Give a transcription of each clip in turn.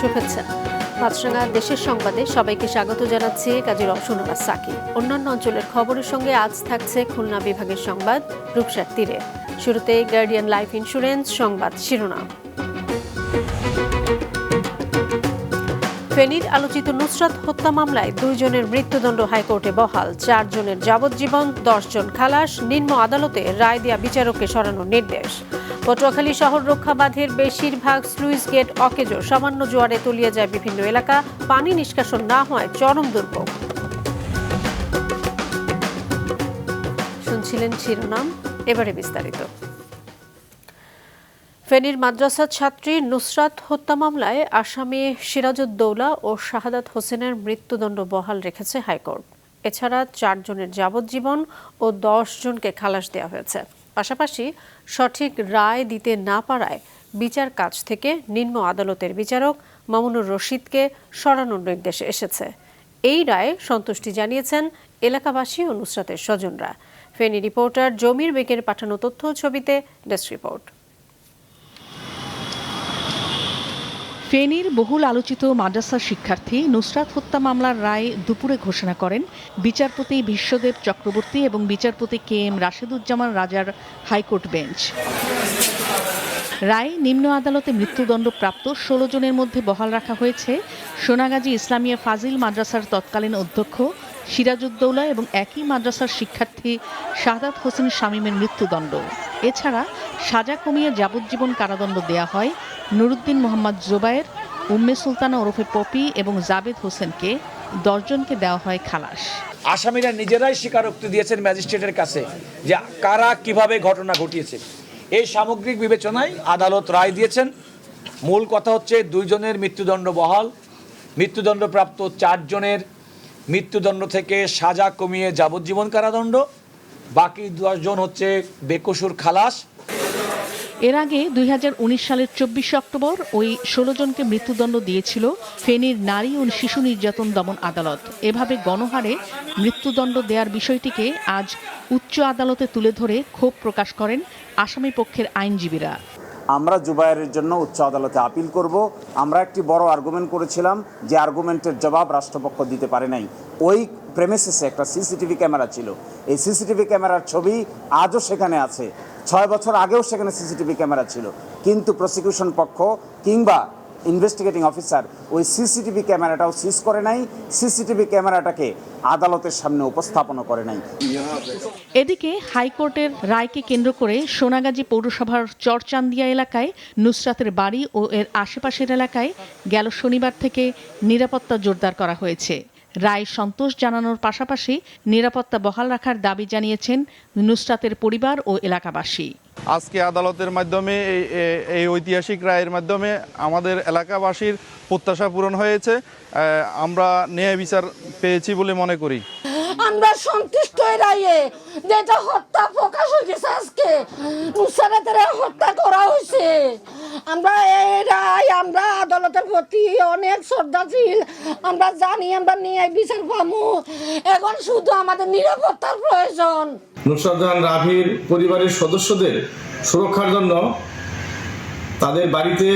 শুভেচ্ছা। মাছরাঙা দেশের সংবাদে সবাইকে স্বাগত জানাচ্ছি কাজী রওশনুরা সাকি। অন্যান্য অঞ্চলের খবরের সঙ্গে আজ থাকছে খুলনা বিভাগের সংবাদ রূপসার তীরে। শুরুতে গার্ডিয়ান লাইফ ইন্স্যুরেন্স সংবাদ শিরোনাম। ফেনীর আলোচিত নুসরাত হত্যা মামলায় 2 জনের মৃত্যুদণ্ড হাইকোর্টে বহাল, 4 জনের যাবজ্জীবন, 10 জন খালাস। নিম্ন আদালতে রায় দেয়া বিচারককে সরানোর নির্দেশ। পটুয়াখালী শহর রক্ষা বাঁধের বেশিরভাগ স্লুইস গেট অকেজো, সামান্য জোয়ারে তলিয়ে যায় বিভিন্ন এলাকা, পানি নিষ্কাশন না হয় চরম দুর্ভোগ। শুনছিলেন শিরোনাম, এবারে বিস্তারিত। ফেনীর মাদ্রাসা ছাত্রী নুসরাত হত্যা মামলায় আসামি সিরাজউদ্দৌলা ও শাহাদাত হোসেনের মৃত্যুদণ্ড বহাল রেখেছে হাইকোর্ট। এছাড়া 4 জনের যাবজ্জীবন ও 10 জনকে খালাস দেওয়া হয়েছে। পাশাপাশি সঠিক রায় দিতে না পারায় বিচার কাজ থেকে নিম্ন আদালতের বিচারক মামুনুর রশিদকে সরানোর নির্দেশ এসেছে। এই রায়ে সন্তুষ্টি জানিয়েছেন এলাকাবাসী ও নুসরাতের স্বজনরা। ফেনী রিপোর্টার জমির বেগের পাঠানো তথ্য ছবিতে ডেস্ক রিপোর্ট। ফেনীর বহুল আলোচিত মাদ্রাসা শিক্ষার্থী নুসরাত হত্যা মামলার রায় দুপুরে ঘোষণা করেন বিচারপতি বিশ্বদেব চক্রবর্তী এবং বিচারপতি KM রাশেদুজ্জামান রাজার হাইকোর্ট বেঞ্চ। রায় নিম্ন আদালতে মৃত্যুদণ্ডপ্রাপ্ত 16 জনের মধ্যে বহাল রাখা হয়েছে সোনাগাজী ইসলামিয়া ফাজিল মাদ্রাসার তৎকালীন অধ্যক্ষ সিরাজউদ্দৌলা এবং একই মাদ্রাসার শিক্ষার্থী শাহাদাত হোসেন শামীমের মৃত্যুদণ্ড। এছাড়া সাজা কমিয়ে যাবজ্জীবন কারাদণ্ড দেয়া হয় নুরুদ্দিন মোহাম্মদ জোবায়ের, উম্মে সুলতানা ওরফে পপি এবং জাবেদ হোসেনকে। 10 জনকে দেওয়া হয় খালাস। আসামিরা নিজেরাই স্বীকারোক্তি দিয়েছেন ম্যাজিস্ট্রেটের কাছে যে কারা কিভাবে ঘটনা ঘটিয়েছে। এই সামগ্রিক বিবেচনায় আদালত রায় দিয়েছেন। মূল কথা হচ্ছে 2 জনের মৃত্যুদণ্ড বহাল, মৃত্যুদণ্ডপ্রাপ্ত 4 জনের মৃত্যুদণ্ড থেকে সাজা কমিয়ে যাবজ্জীবন কারাদণ্ড, বাকি 10 জন হচ্ছে বেকসুর খালাস। এর আগে 2019 সালের 24 অক্টোবর ওই 16 জনকে মৃত্যুদণ্ড দিয়েছিল ফেনীর নারী ও শিশু নির্যাতন দমন আদালত। এভাবে গণহারে মৃত্যুদণ্ড দেওয়ার বিষয়টিকে আজ উচ্চ আদালতে তুলে ধরে ক্ষোভ প্রকাশ করেন আসামি পক্ষের আইনজীবীরা। আমরা জুবায়েরের জন্য উচ্চ আদালতে আপিল করব। আমরা একটি বড় আর্গুমেন্ট করেছিলাম, যে আর্গুমেন্টের জবাব রাষ্ট্রপক্ষ দিতে পারে নাই। ওই প্রেমিসেসে একটা সিসিটিভি ক্যামেরা ছিল। এই সিসিটিভি ক্যামেরার ছবি আজও সেখানে আছে। 6 বছর আগেও সেখানে সিসিটিভি ক্যামেরা ছিল, কিন্তু প্রসিকিউশন পক্ষ কিংবা ইনভেস্টিগেটিং অফিসার ওই সিসিটিভি ক্যামেরাটাও সিজ করে নাই, সিসিটিভি ক্যামেরাটাকে আদালতের সামনে উপস্থাপন করে নাই। এদিকে হাইকোর্টের রায়কে কেন্দ্র করে সোনাগাজী পৌরসভার চরচান্দিয়া এলাকায় নুসরাতের বাড়ি ও এর আশেপাশের এলাকায় গেল শনিবার থেকে নিরাপত্তা জোরদার করা হয়েছে। রায় সন্তোষ জানানোর পাশাপাশি নিরাপত্তা বহাল রাখার দাবি জানিয়েছেন নুসরাতের পরিবার ও এলাকাবাসী। আজকে আদালতের মাধ্যমে এই ঐতিহাসিক রায়ের মাধ্যমে আমাদের এলাকাবাসীর প্রত্যাশা পূরণ হয়েছে। আমরা ন্যায় বিচার পেয়েছি বলে মনে করি। আমরা সন্তুষ্ট এই রায়ে, যেটা হত্যা প্রকাশ হয়ে গেছে। আজকে নুসরাতের হত্যা করা হয়েছে। আমরা এই রায়, আমরা আদালতের প্রতি অনেক শ্রদ্ধাশীল। আমরা জানি আমরা ন্যায় বিচার পাবো। এখন শুধু আমাদের নিরাপত্তার প্রয়োজন। নুসরাত জাহান রাভির পরিবারের সদস্যদের সুরক্ষার জন্য তাদের বাড়িতে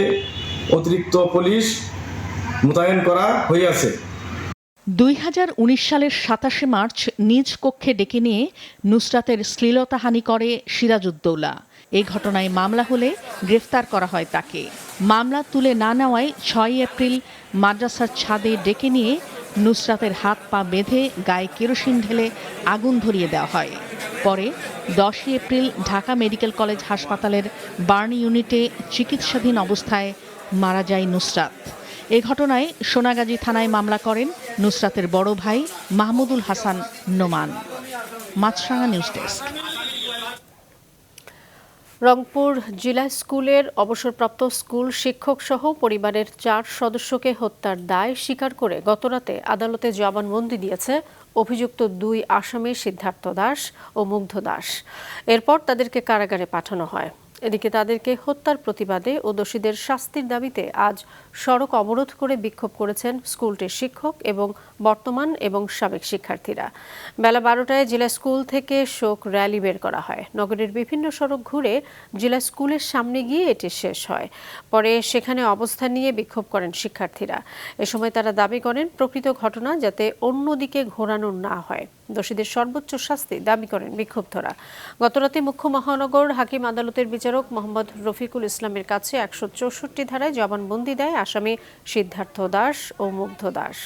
অতিরিক্ত পুলিশ মোতায়েন করা হইয়াছে। 2019 সালের 27 মার্চ নিজ কক্ষে ডেকে নিয়ে নুসরাতের শ্লীলতাহানি করে সিরাজউদ্দৌলা। এই ঘটনায় মামলা হলে গ্রেফতার করা হয় তাকে। মামলা তুলে না নেওয়ায় 6 এপ্রিল মাদ্রাসার ছাদে ডেকে নিয়ে নুসরাতের হাত পা বেঁধে গায়ে কেরোসিন ঢেলে আগুন ধরিয়ে দেওয়া হয়। পরে 10 এপ্রিল ঢাকা মেডিকেল কলেজ হাসপাতালের বার্ন ইউনিটে চিকিৎসাধীন অবস্থায় মারা যায় নুসরাত। এ ঘটনায় সোনাগাজী থানায় মামলা করেন নুসরাতের বড় ভাই মাহমুদুল হাসান নোমান। মাছরাঙা নিউজ ডেস্ক। রংপুর জেলা স্কুলের অবসরপ্রাপ্ত স্কুল শিক্ষক সহ পরিবারের 4 সদস্যকে হত্যার দায় স্বীকার করে গতরাতে আদালতে জবানবন্দি দিয়েছে অভিযুক্ত 2 আসামি সিদ্ধার্থ দাস ও মুগ্ধ দাস। এরপর তাদেরকে কারাগারে পাঠানো হয়। এদিকে তাদেরকে হত্যার প্রতিবাদে ও দোষীদের শাস্তির দাবিতে আজ সড়ক অবরোধ করে বিক্ষোভ করেছেন স্কুলটির শিক্ষক এবং বর্তমান এবং সাবেক শিক্ষার্থীরা। বেলা 12টায় জেলা স্কুল থেকে শোক র্যালি বের করা হয়। নগরের বিভিন্ন সড়ক ঘুরে জেলা স্কুলের সামনে গিয়ে এটি শেষ হয়। পরে সেখানে অবস্থান নিয়ে বিক্ষোভ করেন শিক্ষার্থীরা। এ সময় তারা দাবি করেন প্রকৃত ঘটনা যাতে অন্যদিকে ঘোরানো না হয়। দোষীদের সর্বোচ্চ শাস্তি দাবি করেন বিক্ষুব্ধরা। গতরাতে মুখ্য মহানগর হাকিম আদালতের বিচারক মোহাম্মদ রফিকুল ইসলামের কাছে 164 ধারায় জবানবন্দি দেয় আসামি সিদ্ধার্থ দাস ও মুগ্ধ দাস।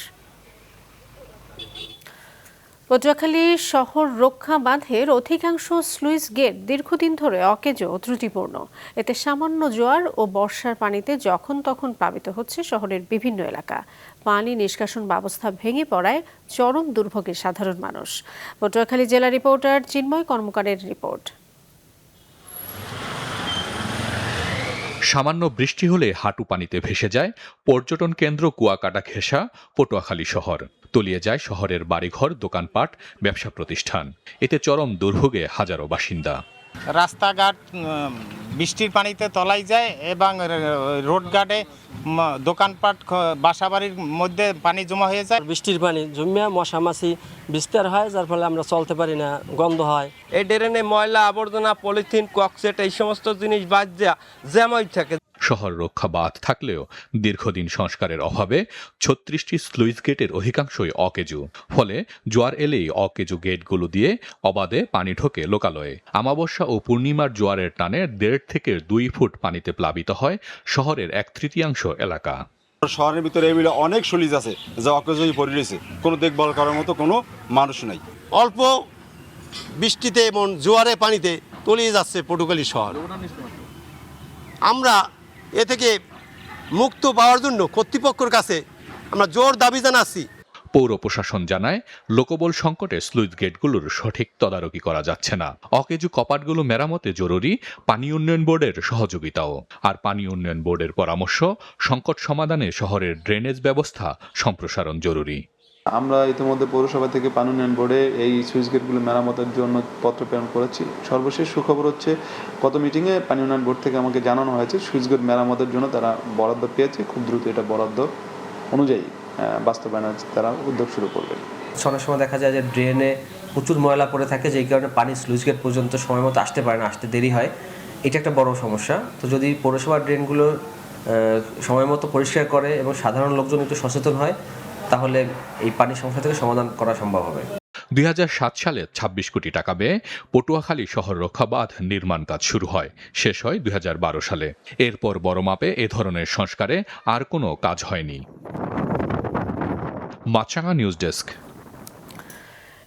পটুয়াখালী শহর রক্ষা বাঁধের অধিকাংশ স্লুইস গেট দীর্ঘদিন ধরে অকেজো ও ত্রুটিপূর্ণ। এতে সামান্য জোয়ার ও বর্ষার পানিতে যখন তখন প্লাবিত হচ্ছে শহরের বিভিন্ন এলাকা। পানি নিষ্কাশন ব্যবস্থা ভেঙে পড়ায় চরম দুর্ভোগে সাধারণ মানুষ। পটুয়াখালী জেলা রিপোর্টার চিন্ময় কর্মকারের রিপোর্ট। সামান্য বৃষ্টি হলে হাঁটু পানিতে ভেসে যায় পর্যটন কেন্দ্র কুয়াকাটা ঘেঁষা পটুয়াখালী শহর। তলিয়ে যায় শহরের বাড়িঘর, দোকানপাট, ব্যবসা প্রতিষ্ঠান। এতে চরম দুর্ভোগে হাজারো বাসিন্দা। রাস্তাঘাট বৃষ্টির পানিতে তলায় যায় এবং রোডঘাটে দোকানপাট বাসাবাড়ির মধ্যে পানি জমা হয়ে যায়। বৃষ্টির পানি জমিয়া মশামাছি বিস্তার হয়, যার ফলে আমরা চলতে পারি না, গন্ধ হয়। এই ড্রেনে ময়লা আবর্জনা, পলিথিন, ককসেট এই সমস্ত জিনিস বাদ জ্যামই থাকে। শহর রক্ষা বাঁধ থাকলেও দীর্ঘদিন সংস্কারের অভাবে 36টি স্লুইস গেটের অধিকাংশই অকেজু। ফলে জোয়ার এলেই অকেজু গেটগুলো দিয়ে অবাধে পানি ঢোকে লোকালয়ে। আমাবস্যা ও পূর্ণিমার জোয়ারের টানে 1.5 থেকে 2 ফুট পানিতে প্লাবিত হয় শহরের 1/3 এলাকা। শহরের ভিতরে এগুলো অনেক স্লুইস আছে যা অকেজু হয়ে পড়ে রয়েছে, কোনো দেখভাল করার মতো কোনো মানুষ নাই। অল্প বৃষ্টিতে এমন জোয়ারে পানিতে তলিয়ে যাচ্ছে পটুয়াখালী শহর। আমরা এ থেকে মুক্ত পাওয়ার জন্য কর্তৃপক্ষের কাছে আমরা জোর দাবি জানাচ্ছি। পৌর প্রশাসন জানায় লোকবল সংকটে স্লুইস গেটগুলোর সঠিক তদারকি করা যাচ্ছে না। অকেজু কপাটগুলো মেরামতে জরুরি পানি উন্নয়ন বোর্ডের সহযোগিতাও। আর পানি উন্নয়ন বোর্ডের পরামর্শ, সংকট সমাধানে শহরের ড্রেনেজ ব্যবস্থা সম্প্রসারণ জরুরি। আমরা ইতিমধ্যে পৌরসভা থেকে পানি উন্নয়ন বোর্ডে এই সুইচ গেটগুলো মেরামতের জন্য পত্র প্রেরণ করেছি। সর্বশেষ সুখবর হচ্ছে গত মিটিংয়ে পানি উন্নয়ন বোর্ড থেকে আমাকে জানানো হয়েছে সুইচ গেট মেরামতের জন্য তারা বরাদ্দ পেয়েছে। খুব দ্রুত এটা বরাদ্দ অনুযায়ী বাস্তবায়নের তারা উদ্যোগ শুরু করবে। অনেক সময় দেখা যায় যে ড্রেনে প্রচুর ময়লা পড়ে থাকে, যেই কারণে পানি স্লুইস গেট পর্যন্ত সময় মতো আসতে পারে না, আসতে দেরি হয়। এটা একটা বড় সমস্যা। তো যদি পৌরসভার ড্রেনগুলো সময় মতো পরিষ্কার করে এবং সাধারণ লোকজন একটু সচেতন হয়, তাহলে এই পানি সমস্যা থেকে সমাধান করা সম্ভব হবে। 2007 সালে 26 কোটি টাকা ব্যয়ে পটুয়াখালী শহর রক্ষা বাঁধ নির্মাণ কাজ শুরু হয়, শেষ হয় 2012 সালে। এরপর বড় মাপে এ ধরনের সংস্কারে আর কোনো কাজ হয়নি। মাছরাঙা নিউজ ডেস্ক।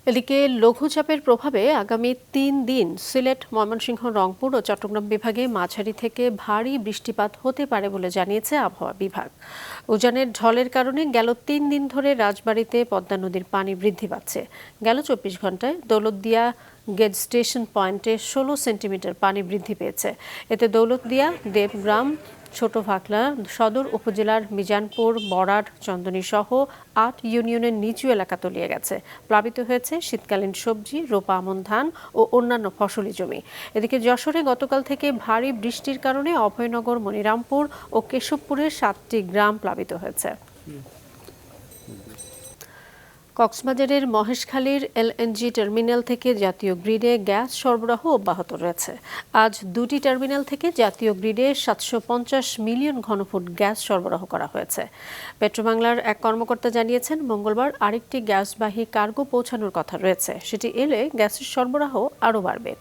এদিকে লঘুচাপের প্রভাবে আগামী 3 দিন সিলেট, ময়মনসিংহ, রংপুর ও চট্টগ্রাম বিভাগে মাঝারি থেকে ভারী বৃষ্টিপাত হতে পারে বলে জানিয়েছে আবহাওয়া বিভাগ। উজানের ঢলের কারণে গেল 3 দিন ধরে রাজবাড়ীতে পদ্মা নদীর পানি বৃদ্ধি পাচ্ছে। গেল 24 ঘন্টায় দৌলতদিয়া গেজ স্টেশন পয়েন্টে 16 সেন্টিমিটার পানি বৃদ্ধি পেয়েছে। এতে দৌলতদিয়া, দেবগ্রাম, ছোট ভাকলা সদর উপজেলার মিজানপুর, বরাড, চন্দনী সহ 8 ইউনিয়নের নিচু এলাকা তলিয়ে গেছে। প্লাবিত হয়েছে শীতকালীন সবজি, রোপা আমন ধান ও অন্যান্য ফসলি জমি। এদিকে যশোরে গতকাল থেকে ভারী বৃষ্টির কারণে অভয়নগর, মনিরামপুর ও কেশবপুরের 7টি গ্রাম প্লাবিত হয়েছে। কক্সবাজারের মহেশখালীর এলএনজি টার্মিনাল থেকে জাতীয় গ্রিডে গ্যাস সরবরাহ অব্যাহত রয়েছে। আজ 2টি টার্মিনাল থেকে জাতীয় গ্রিডে 750 মিলিয়ন ঘনফুট গ্যাস সরবরাহ করা হয়েছে। পেট্রোবাংলার এক কর্মকর্তা জানিয়েছেন, মঙ্গলবার আরেকটি গ্যাসবাহী কার্গো পৌঁছানোর কথা রয়েছে। সেটি এলে গ্যাসের সরবরাহ আরও বাড়বে।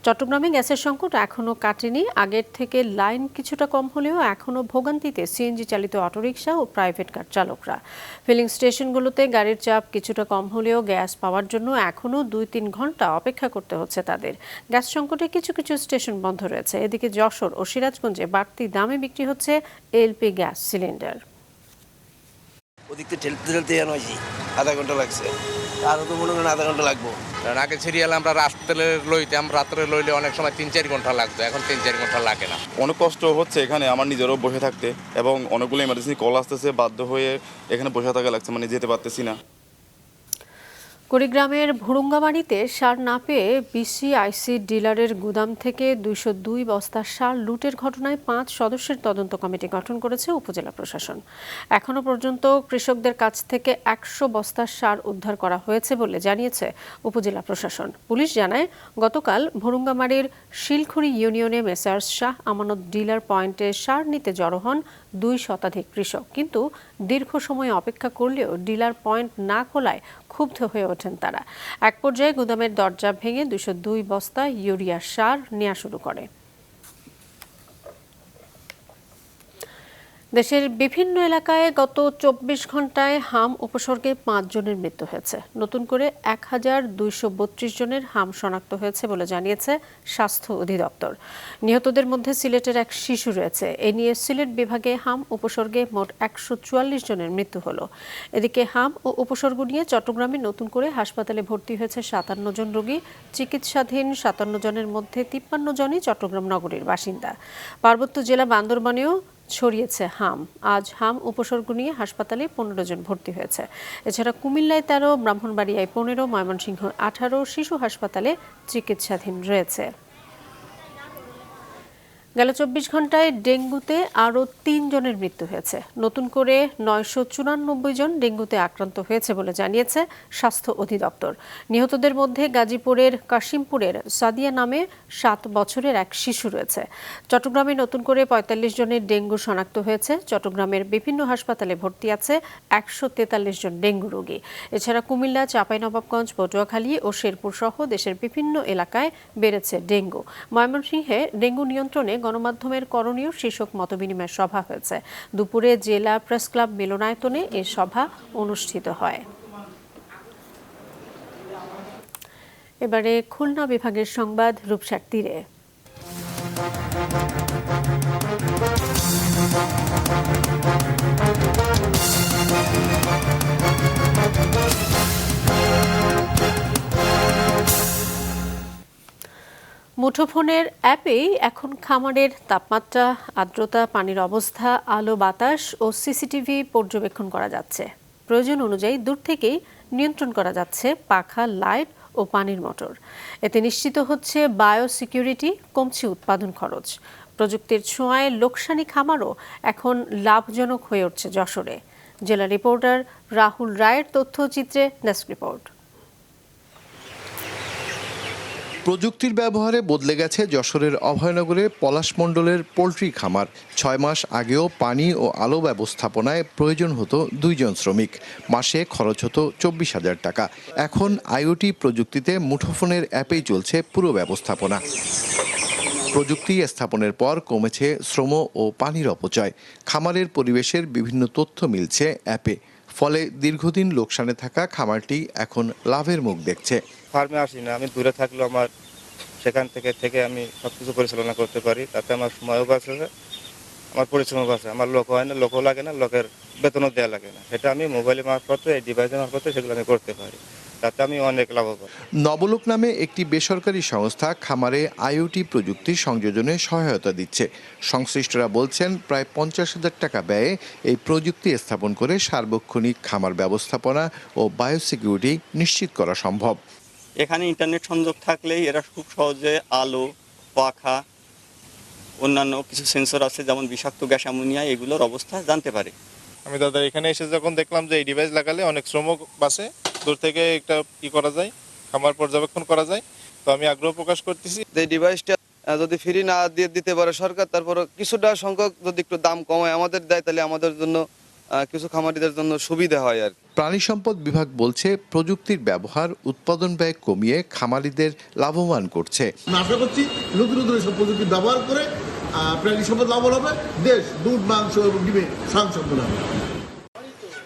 চট্টগ্রামে গ্যাসের সংকট এখনও কাটেনি। আগের থেকে লাইন কিছুটা কম হলেও এখনও ভোগান্তিতে সিএনজি চালিত অটোরিকশা ও প্রাইভেট কার চালকরা। ফিলিং স্টেশনগুলোতে গাড়ির চাপ কিছুটা কম হলেও গ্যাস পাওয়ার জন্য এখনও 2-3 ঘন্টা অপেক্ষা করতে হচ্ছে তাদের। গ্যাস সংকটে কিছু কিছু স্টেশন বন্ধ রয়েছে। এদিকে যশোর ও সিরাজগঞ্জে বাড়তি দামে বিক্রি হচ্ছে এলপি গ্যাস সিলিন্ডার। ওদিক থেকে ঠেলতে ঠেলতে আধা ঘন্টা লাগছে, আরও তো মনে করেন আধা ঘন্টা লাগবো। কারণ আগে সিরিয়াল আমরা রাত্রে লইতাম, রাত্রে লইলে অনেক সময় 3-4 ঘন্টা লাগতো, এখন 3-4 ঘন্টা লাগে না। অনেক কষ্ট হচ্ছে এখানে আমার নিজেরও বসে থাকতে, এবং অনেকগুলো ইমার্জেন্সি কল আসতেছে, বাধ্য হয়ে এখানে বসে থাকা লাগছে, মানে যেতে পারতেছি না। কুড়িগ্রামের ভুরুঙ্গামারীতে সার না পেয়ে বিসিআইসি ডিলারের গুদাম থেকে 202 বস্তা সার লুটের ঘটনায় 5 সদস্যের তদন্ত কমিটি গঠন করেছে উপজেলা প্রশাসন। এখনো পর্যন্ত কৃষকদের কাছ থেকে 100 বস্তা সার উদ্ধার করা হয়েছে বলে জানিয়েছে উপজেলা প্রশাসন। পুলিশ জানায়, গতকাল ভুরুঙ্গামারীর শিলখুড়ি ইউনিয়নে মেসার্স শাহ আমানত ডিলার পয়েন্টে সার নিতে জড়ো হন 2 শতাধিক কৃষক, কিন্তু দীর্ঘ সময় অপেক্ষা করলেও ডিলার পয়েন্ট না খোলায় ক্ষুব্ধ হয়ে ওঠেন তারা। এক পর্যায়ে গুদামের দরজা ভেঙে 202 বস্তা ইউরিয়া সার নেওয়া শুরু করে। দেশের বিভিন্ন এলাকায় গত 24 ঘন্টায় হাম উপসর্গে 5 জনের মৃত্যু হয়েছে। নতুন করে 1232 জনের হাম শনাক্ত হয়েছে বলে জানিয়েছে স্বাস্থ্য অধিদপ্তর। নিহতদের মধ্যে সিলেটের এক শিশু রয়েছে। এ নিয়ে সিলেট বিভাগে হাম উপসর্গে মোট 144 জনের মৃত্যু হলো। এদিকে হাম ও উপসর্গ নিয়ে চট্টগ্রামে নতুন করে হাসপাতালে ভর্তি হয়েছে 57 জন রোগী। চিকিৎসাধীন 57 জনের মধ্যে 53 জনই চট্টগ্রাম নগরীর বাসিন্দা। পার্বত্য জেলা বান্দরবানেও ছড়িয়েছে হাম। আজ হাম উপসর্গ নিয়ে হাসপাতালে 15 জন ভর্তি হয়েছে। এছাড়া কুমিল্লায় 13, ব্রাহ্মণবাড়িয়ায় 15, ময়মনসিংহ 18 শিশু হাসপাতালে চিকিৎসাধীন রয়েছে। গেল 24 ঘন্টায় ডেঙ্গুতে আরও 3 জনের মৃত্যু হয়েছে। নতুন করে 994 জন ডেঙ্গুতে আক্রান্ত হয়েছে বলে জানিয়েছে স্বাস্থ্য অধিদপ্তর। নিহতদের মধ্যে গাজীপুরের কাশিমপুরের সাদিয়া নামে 7 বছরের এক শিশু রয়েছে। চট্টগ্রামে নতুন করে 45 জনের ডেঙ্গু শনাক্ত হয়েছে। চট্টগ্রামের বিভিন্ন হাসপাতালে ভর্তি আছে 143 জন ডেঙ্গু রোগী। এছাড়া কুমিল্লা, চাঁপাইনবাবগঞ্জ, পটুয়াখালী ও শেরপুর সহ দেশের বিভিন্ন এলাকায় বেড়েছে ডেঙ্গু। ময়মনসিংহে ডেঙ্গু নিয়ন্ত্রণে গণমাধ্যমের করণীয় শীর্ষক মতবিনিময় সভা হয়েছে। দুপুরে জেলা প্রেস ক্লাব মিলনায়তনে এ সভা অনুষ্ঠিত হয়। এবারে খুলনা বিভাগের সংবাদ রূপসার তীরে। মুঠোফোনের অ্যাপেই এখন খামারের তাপমাত্রা, আর্দ্রতা, পানির অবস্থা, আলো বাতাস ও সিসিটিভি পর্যবেক্ষণ করা যাচ্ছে। প্রয়োজন অনুযায়ী দূর থেকেই নিয়ন্ত্রণ করা যাচ্ছে পাখা, লাইট ও পানির মোটর। এতে নিশ্চিত হচ্ছে বায়োসিকিউরিটি, কমছে উৎপাদন খরচ। প্রযুক্তির ছোঁয়ায় লোকসানি খামারও এখন লাভজনক হয়ে উঠছে যশোরে। জেলা রিপোর্টার রাহুল রায়ের তথ্যচিত্রে ডেস্ক রিপোর্ট। প্রযুক্তির ব্যবহারে বদলে গেছে যশোরের অভয়নগরে পলাশ মণ্ডলের পোলট্রি খামার। 6 মাস আগেও পানি ও আলো ব্যবস্থাপনায় প্রয়োজন হতো 2 জন শ্রমিক। মাসে খরচ হতো 24,000 টাকা। এখন আইওটি প্রযুক্তিতে মুঠোফোনের অ্যাপেই চলছে পুরো ব্যবস্থাপনা। প্রযুক্তি স্থাপনের পর কমেছে শ্রম ও পানির অপচয়। খামারের পরিবেশের বিভিন্ন তথ্য মিলছে অ্যাপে। ফলে দীর্ঘদিন লোকসানে থাকা খামারটি এখন লাভের মুখ দেখছে। ফার্মে আসি না, আমি দূরে থাকলেও আমার সেখান থেকে আমি সবকিছু পরিচালনা করতে পারি। তাতে আমার সময়ও বাঁচে, আমার পরিশ্রমও বাঁচে। আমার লোক হয় না, লোকও লাগে না, লোকের বেতনও দেওয়া লাগে না। সেটা আমি মোবাইলের মারফতে, এই ডিভাইসের মারফতে সেগুলো আমি করতে পারি। তাতে আমি অনেক লাভবান। নবলোক নামে একটি বেসরকারি সংস্থা খামারে আইওটি প্রযুক্তি সংযোজনে সহায়তা দিচ্ছে। সংশ্লিষ্টরা বলছেন, প্রায় 50,000 টাকা ব্যয়ে এই প্রযুক্তি স্থাপন করে সার্বক্ষণিক খামার ব্যবস্থাপনা ও বায়োসিকিউরিটি নিশ্চিত করা সম্ভব। এখানে ইন্টারনেট সংযোগ থাকলেই এরা খুব সহজে আলো, পাখা, অন্যান্য কিছু সেন্সর আছে যেমন বিষাক্ত গ্যাস, অ্যামোনিয়া, এগুলোর অবস্থা জানতে পারে। আমি দাদা এখানে এসে যখন দেখলাম যে এই ডিভাইস লাগালে অনেক শ্রম বাঁচে, দূর থেকে একটা করা যায়, খামার পর্যবেক্ষণ করা যায়, তো আমি আগ্রহ প্রকাশ করতেছি। এই ডিভাইসটা যদি ফ্রি না দিয়ে দিতে পারে সরকার, তারপর কিছুটা সংখ্যক যদি একটু দাম কমায় আমাদের দেয়, তাহলে আমাদের জন্য কিছু খামারিদের জন্য সুবিধা হয় আর। প্রাণী সম্পদ বিভাগ বলছে, প্রযুক্তির ব্যবহার উৎপাদন ব্যয় কমিয়ে খামারিদের লাভবান করছে। আশা করছি নতুন নতুন সব প্রযুক্তি ব্যবহার করে প্রাণী সম্পদ লাভবান হবে, দেশ দুধ, মাংস এবং ডিমে স্বয়ংসম্পূর্ণ হবে।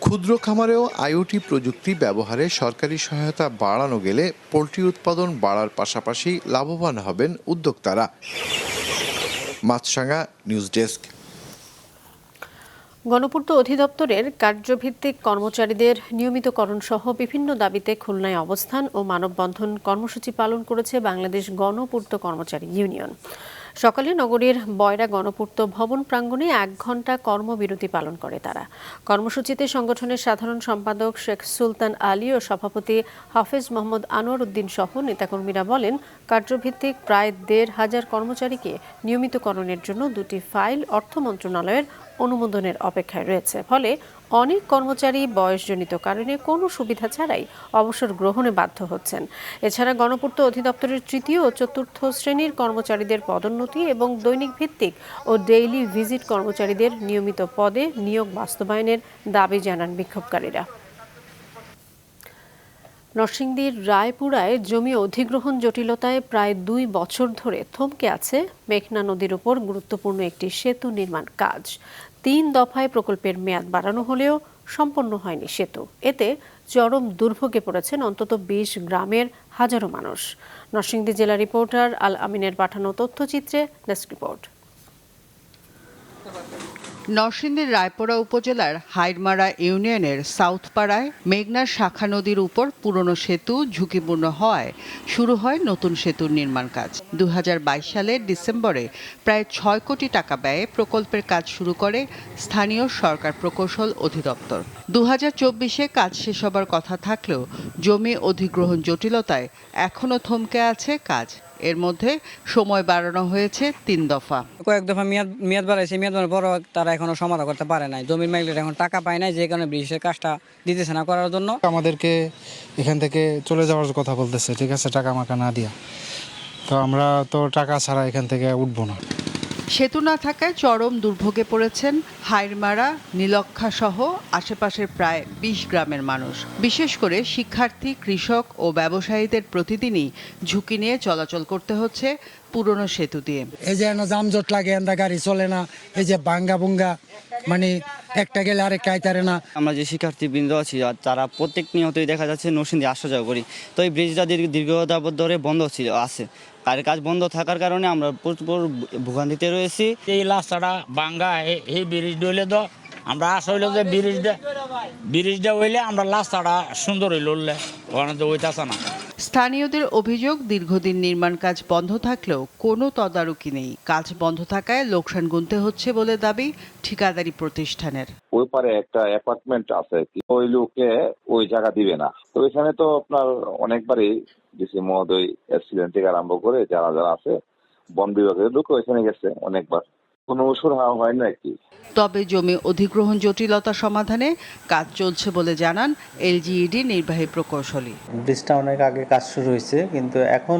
ক্ষুদ্র খামারেও আইওটি প্রযুক্তি ব্যবহারে সরকারি সহায়তা বাড়ানো গেলে পোল্ট্রি উৎপাদন বাড়ার পাশাপাশি লাভবান হবেন উদ্যোক্তারা। মাছরাঙা, নিউজ ডেস্ক। গণপূর্ত অধিদপ্তরের কার্যভিত্তিক কর্মচারীদের নিয়মিতকরণ সহ বিভিন্ন দাবিতে খুলনায় অবস্থান ও মানববন্ধন কর্মসূচি পালন করেছে বাংলাদেশ গণপূর্ত কর্মচারী ইউনিয়ন। সকালে নগরীর বয়রা গণপূর্ত ভবন প্রাঙ্গণে 1 ঘণ্টা কর্মবিরতি পালন করে তারা। কর্মসূচিতে সংগঠনের সাধারণ সম্পাদক শেখ সুলতান আলী ও সভাপতি হাফেজ মোহাম্মদ আনোয়ার উদ্দিন সহ নেতাকর্মীরা বলেন, কার্যভিত্তিক প্রায় 1,500 কর্মচারীকে নিয়মিতকরণের জন্য 2টি ফাইল অর্থ মন্ত্রণালয়ের অনুমোদনের অপেক্ষায় রয়েছে। ফলে অনেক কর্মচারী বয়সজনিত কারণে কোনো সুবিধা ছাড়াই অবসর গ্রহণে বাধ্য হচ্ছেন। এছাড়া গণপূর্ত অধিদপ্তরের 3য় ও 4র্থ শ্রেণীর কর্মচারীদের পদোন্নতি এবং দৈনিক ভিত্তিক ও ডেইলি ভিজিট কর্মচারীদের নিয়মিত পদে নিয়োগ বাস্তবায়নের দাবি জানান বিক্ষোভকারীরা। নরসিংদীর রায়পুরায় জমি অধিগ্রহণ জটিলতায় প্রায় 2 বছর ধরে থমকে আছে মেঘনা নদীর উপর গুরুত্বপূর্ণ একটি সেতু নির্মাণ কাজ। 3 দফায় প্রকল্পের মেয়াদ বাড়ানো হলেও সম্পন্ন হয়নি সেতু। এতে চরম দুর্ভোগে পড়েছেন অন্তত 20 গ্রামের হাজারো মানুষ। নরসিংদী জেলা রিপোর্টার আল আমিনের পাঠানো তথ্যচিত্রে ডেস্ক রিপোর্ট। নরসিংদীর রায়পুরা উপজেলার হাইরমারা ইউনিয়নের সাউথপাড়ায় মেঘনার শাখা নদীর উপর পুরনো সেতু ঝুঁকিপূর্ণ হওয়ায় শুরু হয় নতুন সেতুর নির্মাণ কাজ। 2022 সালের ডিসেম্বরে প্রায় 6 কোটি টাকা ব্যয়ে প্রকল্পের কাজ শুরু করে স্থানীয় সরকার প্রকৌশল অধিদপ্তর। 2024-এ কাজ শেষ হবার কথা থাকলেও জমি অধিগ্রহণ জটিলতায় এখনও থমকে আছে কাজ। এর মধ্যে সময় বাড়ানো হয়েছে 3 দফা। কয়েক দফা মেয়াদ বাড়াইছে, মেয়াদ বাড়ানোর পরও তারা এখনো সমাধান করতে পারে নাই। জমির মালিকরা এখন টাকা পায় নাই, যে কারণে ব্রিজের কাজটা দিতেছে না করার জন্য। আমাদেরকে এখান থেকে চলে যাওয়ার কথা বলতেছে, ঠিক আছে, টাকা মাকা না দিয়া। তো আমরা তো টাকা ছাড়া এখান থেকে উঠবো না। সেতু না থাকায় চরম দুর্ভোগে পড়েছেন হাইরমারা, নীলক্ষা সহ আশেপাশের প্রায় 20 গ্রামের মানুষ। বিশেষ করে শিক্ষার্থী, কৃষক ও ব্যবসায়ীদের প্রতিদিনই ঝুঁকি নিয়ে চলাচল করতে হচ্ছে পুরনো সেতু দিয়ে। এই যে যানজট লাগে, গাড়ি চলে না, এই যে বাঙ্গা বুঙ্গা, মানে একটা গেলে আরেকটা আইতারে না। আমরা যে শিক্ষার্থীবৃন্দ আছি তারা প্রত্যেক নিয়তই দেখা যাচ্ছে নরসিংদী আসা যাওয়া করি। তো এই ব্রিজটা দীর্ঘদাবধ ধরে বন্ধ আছে। কাজ বন্ধ থাকার কারণে আমরা প্রচুর ভোগান্তিতে রয়েছি। এই রাস্তাটা বাঙ্গা, এই ব্রিজ হইলে তো আমরা আশা হইল যে ব্রিজটা হইলে আমরা রাস্তাটা সুন্দর হইল, ওখানে তো হইতেছে না। স্থানীয়দের অভিযোগ, দীর্ঘদিন নির্মাণ কাজ বন্ধ থাকলেও কোনো তদারকি নেই। কাজ বন্ধ থাকায় লোকসান গুনতে হচ্ছে বলে দাবি ঠিকাদারি প্রতিষ্ঠানের। ওই পারে একটা অ্যাপার্টমেন্ট আছে, ওই লোকে ওই জায়গা দিবে না। তো এখানে তো আপনার অনেকবারই ডিসি মহোদয় অ্যাক্সিডেন্ট থেকে আরম্ভ করে যারা যারা আছে বন বিভাগের লোক ওইখানে গেছে অনেকবার, কোনো ওষুধ হয় না কি। তবে জমি অধিগ্রহণ জটিলতা সমাধানে কাজ চলছে বলে জানান এলজিইডি নির্বাহী প্রকৌশলী। ব্রিজটা অনেক আগে কাজ শুরু হয়েছে, কিন্তু এখন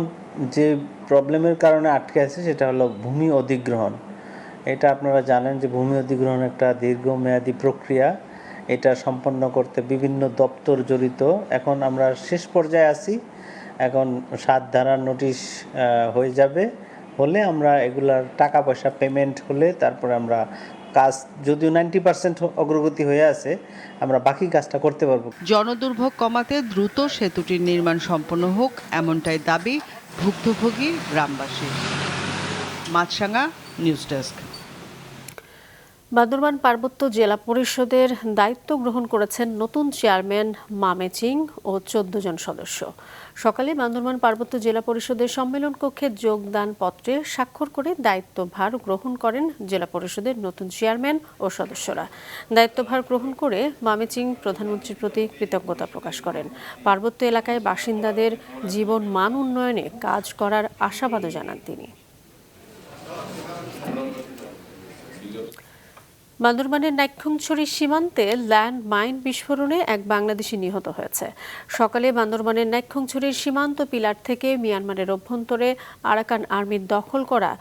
যে প্রবলেমের কারণে আটকে আছে সেটা হলো ভূমি অধিগ্রহণ। এটা আপনারা জানেন যে ভূমি অধিগ্রহণ একটা দীর্ঘমেয়াদী প্রক্রিয়া। এটা সম্পন্ন করতে বিভিন্ন দপ্তর জড়িত। এখন আমরা শেষ পর্যায়ে আছি, এখন 7 ধারার নোটিশ হয়ে যাবে, হলে আমরা এগুলার টাকা পয়সা পেমেন্ট হলে তারপরে আমরা কাজ, যদিও 90% অগ্রগতি হয়ে আছে, আমরা বাকি কাজটা করতে পারবো। জনদুর্ভোগ কমাতে দ্রুত সেতুটির নির্মাণ সম্পন্ন হোক, এমনটাই দাবি ভুক্তভোগী গ্রামবাসী। মাছরাঙা, নিউজ ডেস্ক। বান্দরবান পার্বত্য জেলা পরিষদের দায়িত্ব গ্রহণ করেছেন নতুন চেয়ারম্যান মামে চিং ও 14 জন সদস্য। সকালে বান্দরবান পার্বত্য জেলা পরিষদের সম্মেলন কক্ষে যোগদান পত্রে স্বাক্ষর করে দায়িত্বভার গ্রহণ করেন জেলা পরিষদের নতুন চেয়ারম্যান ও সদস্যরা। দায়িত্বভার গ্রহণ করে মামে চিং প্রধানমন্ত্রীর প্রতি কৃতজ্ঞতা প্রকাশ করেন। পার্বত্য এলাকায় বাসিন্দাদের জীবন মান উন্নয়নে কাজ করার আশাবাদও জানান তিনি। বান্দরবানের নাইক্ষ্যংছড়ি সীমান্তে ল্যান্ড মাইন বিস্ফোরণে এক বাংলাদেশি নিহত হয়েছে। সকালে বান্দরবানের নাইক্ষ্যংছড়ির সীমান্ত পিলার থেকে মিয়ানমারের অভ্যন্তরে আরাকান আর্মির দখল করা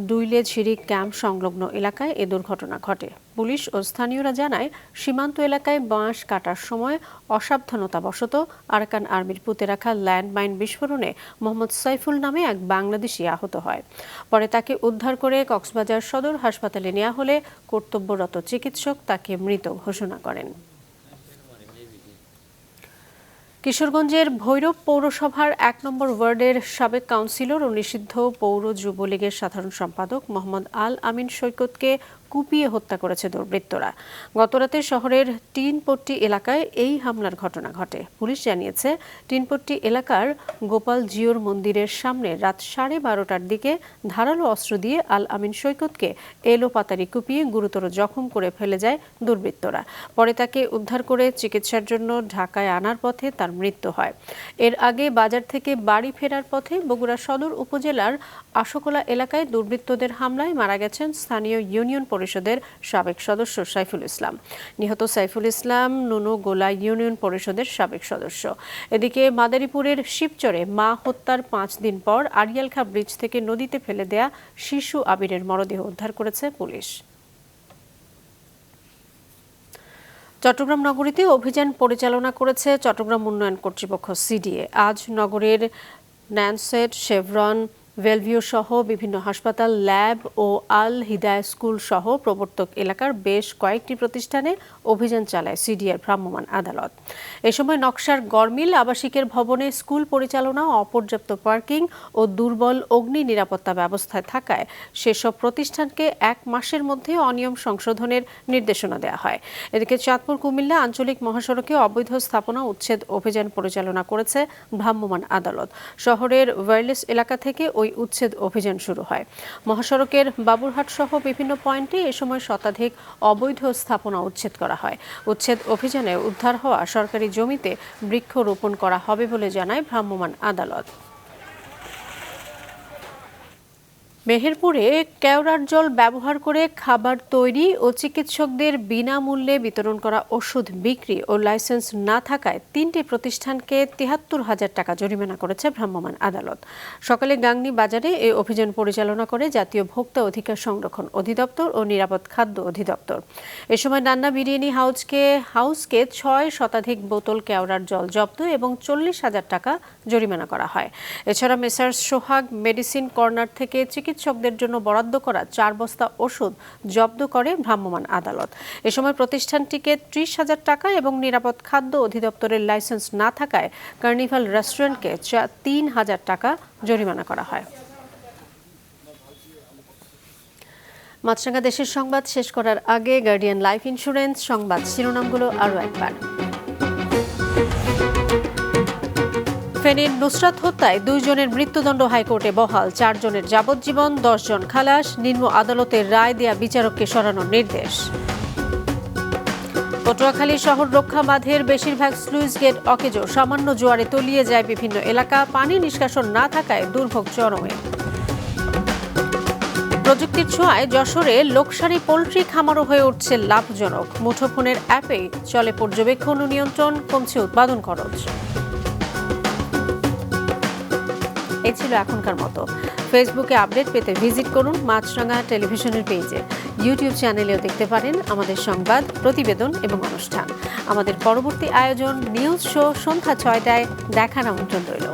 দুইলে ঝিরি ক্যাম্প সংলগ্ন এলাকায় এ দুর্ঘটনা ঘটে। পুলিশ ও স্থানীয়রা জানায়, সীমান্ত এলাকায় বাঁশ কাটার সময় অসাবধানতাবশত আরাকান আর্মির পুঁতে রাখা ল্যান্ড মাইন বিস্ফোরণে মোহাম্মদ সাইফুল নামে এক বাংলাদেশি আহত হয়। পরে তাকে উদ্ধার করে কক্সবাজার সদর হাসপাতালে নেওয়া হলে কর্তব্যরত চিকিৎসক তাকে মৃত ঘোষণা করেন। কিশোরগঞ্জের ভৈরব পৌরসভার 1 নম্বর ওয়ার্ডের সাবেক কাউন্সিলর ও নিষিদ্ধ পৌর যুবলীগের সাধারণ সম্পাদক মোহাম্মদ আল আমিন সৈকতকে কুপিয়ে হত্যা করেছে দুর্বৃত্তরা। গতরাতে শহরের টিনপট্টি এলাকায় এই হামলার ঘটনা ঘটে। পুলিশ জানিয়েছে, টিনপট্টি এলাকার গোপাল জিওর মন্দিরের সামনে রাত 12:30টার দিকে ধারালো অস্ত্র দিয়ে আল আমিন সৈকতকে এলোপাতাড়ি কুপিয়ে গুরুতর জখম করে ফেলে যায় দুর্বৃত্তরা। পরে তাকে উদ্ধার করে চিকিৎসার জন্য ঢাকায় আনার পথে তার মৃত্যু হয়। এর আগে বাজার থেকে বাড়ি ফেরার পথে বগুড়া সদর উপজেলার আশোকোলা এলাকায় দুর্বৃত্তদের হামলায় মারা গেছেন স্থানীয় ইউনিয়ন পরিষদের সাবেক সদস্য সাইফুল ইসলাম। নিহত সাইফুল ইসলাম নুনুগোলা ইউনিয়ন পরিষদের সাবেক সদস্য। এদিকে মাদারীপুরের শিবচরে মা হত্যার 5 দিন পর আড়িয়ালখা ব্রিজ থেকে নদীতে ফেলে দেয়া শিশু আবিরের মরদেহ উদ্ধার করেছে পুলিশ। চট্টগ্রাম নগরীতে অভিযান পরিচালনা করেছে চট্টগ্রাম উন্নয়ন কর্তৃপক্ষ সিডিএ। আজ নগরের ন্যানসেট, শেভরন, ভেলভিউ সহ বিভিন্ন হাসপাতাল, ল্যাব ও আল হিদায়া স্কুল সহ প্রবর্তক এলাকার বেশ কয়েকটি প্রতিষ্ঠানে অভিযান চালায় সিডিএর ভ্রাম্যমাণ আদালত। এ সময় নকশার গড়মিল আবাসিকের ভবনে স্কুল পরিচালনা, অপর্যাপ্ত পার্কিং ও দুর্বল অগ্নি নিরাপত্তা ব্যবস্থায় থাকায় সেসব প্রতিষ্ঠানকে 1 মাসের মধ্যে অনিয়ম সংশোধনের নির্দেশনা দেওয়া হয়। এদিকে চাঁদপুর কুমিল্লা আঞ্চলিক মহাসড়কে অবৈধ স্থাপনা উচ্ছেদ অভিযান পরিচালনা করেছে ভ্রাম্যমাণ আদালত। শহরের ওয়্যারলেস এলাকা থেকে ওই উচ্ছেদ অভিযান শুরু হয়। মহাসড়কের বাবুরহাট সহ বিভিন্ন পয়েন্টে এ সময় শতাধিক অবৈধ স্থাপনা উচ্ছেদ করা হয়। উচ্ছেদ অভিযানে উদ্ধার হওয়া সরকারি জমিতে বৃক্ষরোপণ করা হবে বলে জানায় ভ্রাম্যমাণ আদালত। মেহেরপুরে কেওড়ার জল ব্যবহার করে খাবার তৈরি ও চিকিৎসকদের বিনামূল্যে বিতরণ করা ওষুধ বিক্রি ও লাইসেন্স না থাকায় 3টি প্রতিষ্ঠানকে ৭৩,০০০ টাকা জরিমানা করেছে ভ্রাম্যমাণ আদালত। সকালে গাংনী বাজারে এই অভিযান পরিচালনা করে জাতীয় ভোক্তা অধিকার সংরক্ষণ অধিদপ্তর ও নিরাপদ খাদ্য অধিদপ্তর। এ সময় নান্না বিরিয়ানি হাউসকে 6 শতাধিক বোতল কেওড়ার জল জব্দ এবং 40,০০০ টাকা জরিমানা করা হয়। এছাড়া মেসার্স সোহাগ মেডিসিন কর্নার থেকে চিকিৎসকদের জন্য বরাদ্দ করা 4 বস্তা ওষুধ জব্দ করে ভ্রাম্যমাণ আদালত। এ সময় প্রতিষ্ঠানটিকে 30,০০০ টাকা এবং নিরাপদ খাদ্য অধিদপ্তরের লাইসেন্স না থাকায় কার্নিভাল রেস্টুরেন্টকে 3,০০০ টাকা জরিমানা করা হয়। মাছরাঙা দেশের সংবাদ শেষ করার আগে গার্ডিয়ান লাইফ ইন্স্যুরেন্স সংবাদ শিরোনামগুলো আরও একবার। ফেনীর নুসরাত হত্যায় 2 জনের মৃত্যুদণ্ড হাইকোর্টে বহাল, 4 জনের যাবজ্জীবন, 10 জন খালাস। নিম্ন আদালতের রায় দেয়া বিচারককে সরানোর নির্দেশ। পটুয়াখালী শহর রক্ষা বাঁধের বেশিরভাগ স্লুইস গেট অকেজো, সামান্য জোয়ারে তলিয়ে যায় বিভিন্ন এলাকা, পানি নিষ্কাশন না থাকায় দুর্ভোগ চরমে। প্রযুক্তির ছোঁয়ায় যশোরে লোকসারি পোল্ট্রি খামারও হয়ে উঠছে লাভজনক। মুঠোফোনের অ্যাপেই চলে পর্যবেক্ষণ ও নিয়ন্ত্রণ, কমছে উৎপাদন খরচ। এই ছিল এখনকার মতো। ফেসবুকে আপডেট পেতে ভিজিট করুন মাছরাঙা টেলিভিশনের পেজে। ইউটিউব চ্যানেলেও দেখতে পারেন আমাদের সংবাদ, প্রতিবেদন এবং অনুষ্ঠান। আমাদের পরবর্তী আয়োজন নিউজ শো সন্ধ্যা 6টায় দেখার আমন্ত্রণ রইল।